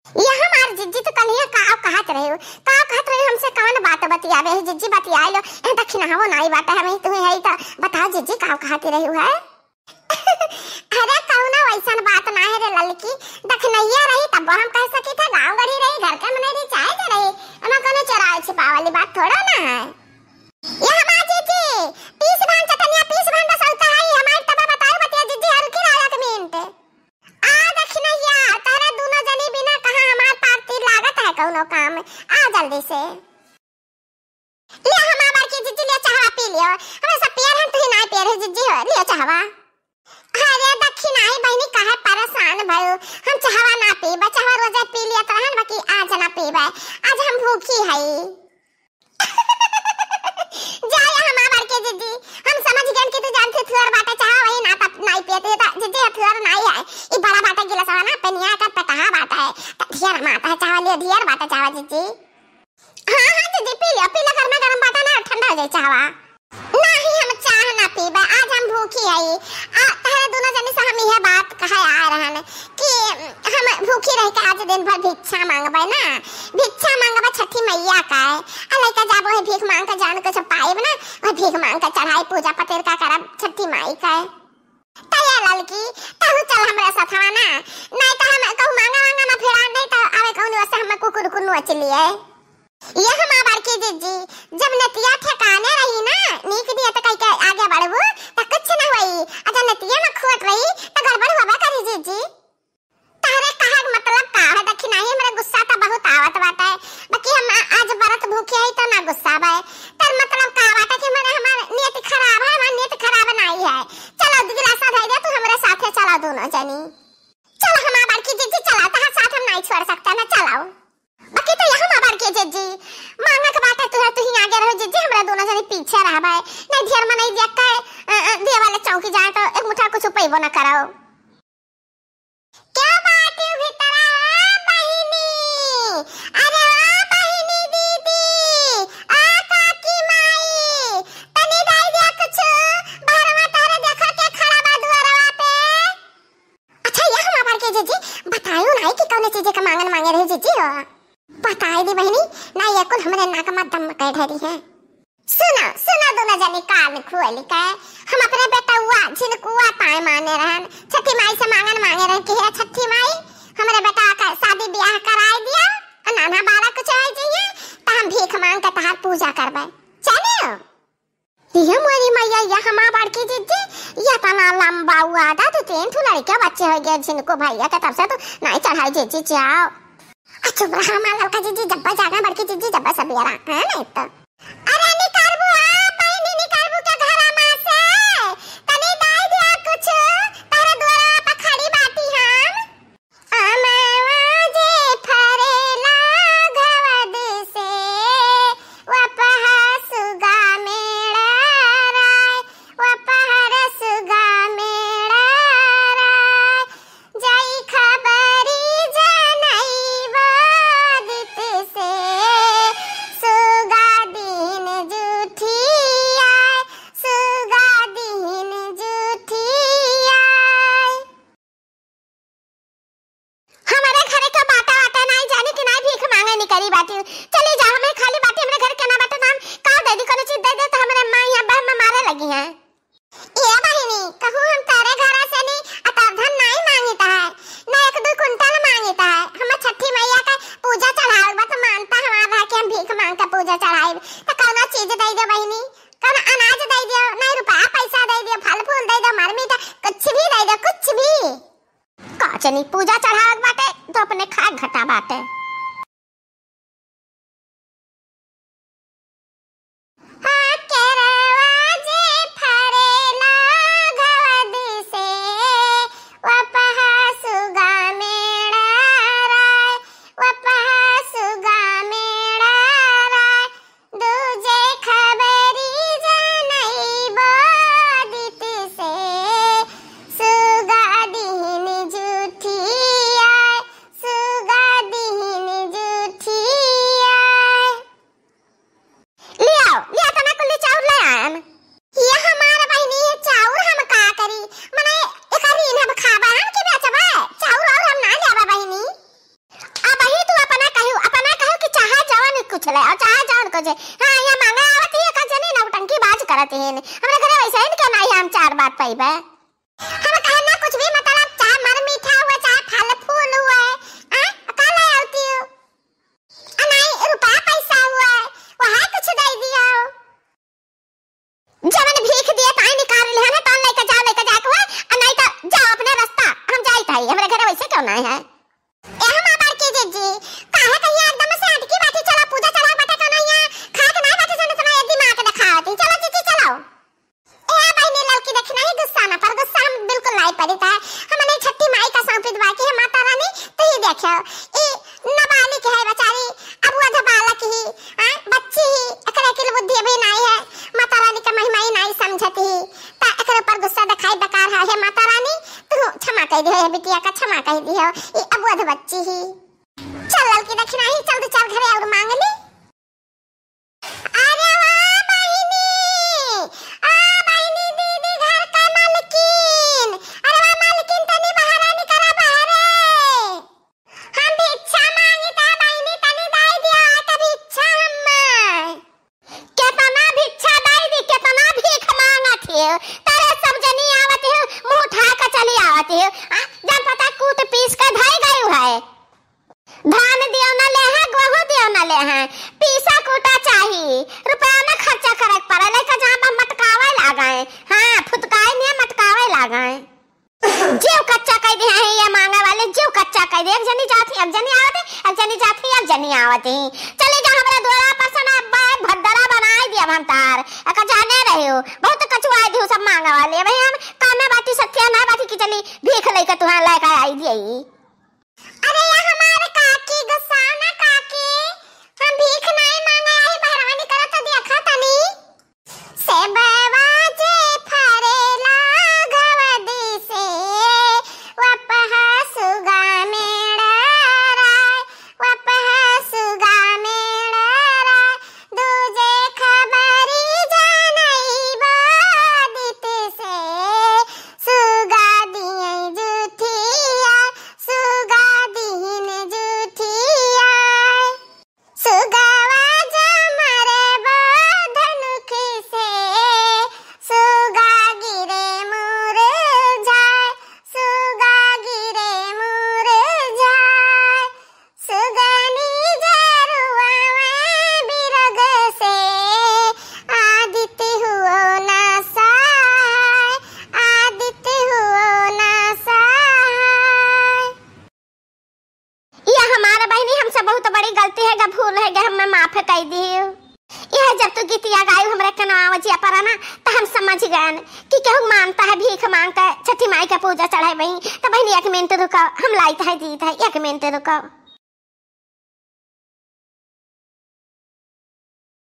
ये हमार जिज्जी तो कन्हैया का कहत रहे हो हमसे कौन बात बतियावे है जिज्जी बतियाई लो ए दक्षिण हवो नाई बात है मैं तुम्हें है तो बताओ जिज्जी का कहती रही है। अरे कौना वैसन बात ना है रे ललकी, दखनैया रही तब हम कह सकी था गांव गढ़ी रही घर के मने रही चाहे दे रही हम कोनो चराए छिपा वाली बात थोड़ा ना है। ये हमार जिज्जी पीस भान चटनिया पीस भान बसौता है हमार तब बताओ बतिया जिज्जी हर की राया के मिनट आ दखनैया तारे दोनों जनी बिना कहां हमार पार्टी लागत है कोनो काम आ जल्दी से ले हमार बार की जिज्जी ले चाहवा पी लियो हमें सब पियर हम तुही ना पियर है जिज्जी हो लियो चाहवा। अरे दक्षिणाई बहनी काहे परेशान भयो हम चाहवा ना पी बचावा रोजे पी लिया तो हन बाकी आज ना पीबे आज हम भूखी हई। जाया हमार बार के जिज्जी हम समझ गए कि तू जानती थुर बाटे चाह वही ना तब नहीं पीते तो जिज्जी थुर नहीं है ई बड़ा बाटे गिलास ना पनिया का पटाहा बाटा है ढेर माता है चाह लियो ढेर बाटा चाह जिज्जी। हां हां जिज्जी पी लियो गरम बाटा ना ठंडा हो जाए चाहवा नहीं हम चाह ना पीबे आज हम भूखी हई आ तारे दोनों जने से हम यह बात कहे आ रहन कि हम भूखी रह के आज दिन भर भिक्षा मांगबे ना भिक्षा मांगबे छठी मैया का आ लइका जाबो है भीख मांग के जान के सब पाएब ना और भीख मांग के चढ़ाई पूजा पतेर का करब छठी माई का तया ललकी तहु चल हमरा साथवा ना नहीं तो हम कहू मांगा ना फेरा नहीं तो आवे कहू वैसे हम कुकुर कुनु चलिए। ये हमार बार की जिज्जी जब नतिया ठिकाने रही ना नीक दिया तो कहीं के आगे बढ़बू तो कुछ ना होई अगर नतिया में खोट रही तो गड़बड़ होबे करी जिज्जी। तारे कहे मतलब का है दक्षिणाई हमरा गुस्सा तो बहुत आवत बाटे बाकी हम आज व्रत भूखे है तो ना गुस्सा बे तर मतलब का बाटे कि मेरा हमार नियत खराब है हमार नियत खराब नहीं है चलो गिलासा दे दे तू हमरे साथे चला दोनों जनी चल हमार बार की जिज्जी चला तो साथ हम नहीं छोड़ सकते ना चलाओ बाकी तो यहाँ बार के जिज्जी मांगा के बात है तू ही आगे रहो जिज्जी हमरा दोनों जने पीछे रहबे नहीं ढेर में नहीं देख के दे वाले चौकी जाए तो एक मुठा कुछ पैबो ना करो। क्या बात है भीतर बहिनी अरे ओ बहिनी दीदी आ काकी माई तनी दाई दे कुछ बाहरवा तारे देखा के खड़ा बा दुआरवा पे। अच्छा ये हम बार के जिज्जी बतायो नहीं कि कौन चीज का मांगन मांगे रहे जिज्जी हो बताई दी बहनी ना ये कुल हमरे नाक में दम कह ढरी है। सुना दोनों जने कान खोल के हम अपने बेटा हुआ झिनकुआ पाए माने रहन छठी माई से मांगन मांगे रहे कि हे छठी माई हमरे बेटा का शादी ब्याह कराई दिया और नाना बाला कुछ है चाहिए तो हम भीख मांग के तहार पूजा करबे चले ये मोरी मैया ये हमार बाड़ की जिज्जी ये तना लंबा हुआ था तो तीन ठो लड़के बच्चे हो गए झिनको भैया के तब से तो नहीं चढ़ाई जिज्जी जाओ अच्छा ब्रह्मा माला का जिज्जी जब्बा जाना बड़की जिज्जी जब्बा सब यारा है नहीं तो अरे निकालबू आ पानी निकालबू के घरमा से तनी दाई दे कुछ तारे द्वारा पे खड़ी बाटी हम अमवा जे फरेला घवद से वपहा सुगा मेड़ा राय वपहर सुगा मेड़ा राय जाई खबरी पूजा चढ़ाई तो कौनो चीज दे दे बहिनी कौनो अनाज दे दियो नहीं रुपया पैसा दे दियो फल फूल दे दो मरमी तो कुछ भी दे दो कुछ भी काचनी पूजा चढ़ावत बाटे तो अपने खा घटा बाटे। ले और चाहे जान को जे हां ये मांगा आवत है का जने ना टंकी बाज करत है हमरे घरे वैसे ही क्यों नहीं हम चार बात पाइबे हम कहना कुछ भी मतलब चाहे मर मीठा हुआ चाहे फल फूल हुआ है का ले आती हो नहीं रुपया पैसा हुआ है वहां कुछ दे दिया जवन भीख दिए ताई निकाल ले हमें तान लेके जा को और नहीं तो जाओ अपने रास्ता हम जाई ताई हमरे घर वैसे क्यों नहीं है ए हम आबार के जी काहे कहिया एकदम से अटकी बाटी चला पूजा चढ़ा बाटे क्यों नहीं है खा के नहीं बाटे जने तुम्हारे दिमाग दिखावती चलो जी चलो ए बहनी लड़की देखना ही गुस्सा ना पर गुस्सा हम बिल्कुल नहीं पड़ी था हमने छठी माई का सौंपी दवा के माता रानी तो ही देखो ए नाबालिग है बेचारी अब वो बालक ही बच्ची ही एकरे की बुद्धि भी नहीं है माता रानी का महिमा ही नहीं समझती ता एकरे पर गुस्सा दिखाई बेकार है माता रानी तू क्षमा कर दियो बिटिया का क्षमा कर दियो ये अबोध बच्ची ही चल लड़की देखना ही चल चल घरे और मांग ले अरे वाह बहिनी दीदी घर का मालकिन अरे वाह मालकिन तनी बाहर आनी करा बाहर हम भिक्षा मांगता बहिनी तनी दे दिया त भिक्षा हम केतना भिक्षा दे दी केतना भीख मांगत है तारे सब जनी आवत है मुंह उठा के चली आवत है जब पता कूट पीस के धई गई है धान दियो ना ले है गेहूं दियो ना ले है पीसा कूटा चाहिए रुपया में खर्चा करे पड़े लेके जहां पर मटकावे लगाए हां फुटकाए ने मटकावे लगाए जीव कच्चा कह दे है ये मांगे वाले जीव कच्चा कह दे एक जनी जाती अब जनी आवत अब जनी जाती अब जनी आवत चले जा हमरे द्वारा पर सना भद्दरा बनाई दिया हम तार का जाने रहे हो बहुत कचुआ दी सब मांगे वाले भाई हम कामे बाटी सत्या ना बाटी की चली भीख लेके तुहां लेके आई दी अरे ये हमारे काकी गुस्सा ना काकी हम भीख नहीं मांगा है भरवानी करा तो देखा तनी से बवाजे फरेला गवदी से वपहा सुगा मेड़राय वपहा सुगा मेड़राय दूजे खबरी जानई बादित से सुगा दिए जुठिया सुगा दीन जुठिया सुगावा जमरे बधनुख से सुगा गिरे मुरझाए सुगा गिरे मुरझाए सुगनी जरुआ में बिरग से आदित्य हुओ ना सहाय आदित्य हुओ ना सहाय ये हमारा बहनी हमसे बहुत बड़ी गलती है जब भूल है कि हमें माफ कर दी यह जब तू गीतिया गायु हमरे कनवा जिया पर ना तो हम समझ गए कि केहू मानता है भीख मांग कर छठी माई का पूजा चढ़ाई बही तो बहनी 1 मिनट रुको हम लाइत है दी था 1 मिनट रुको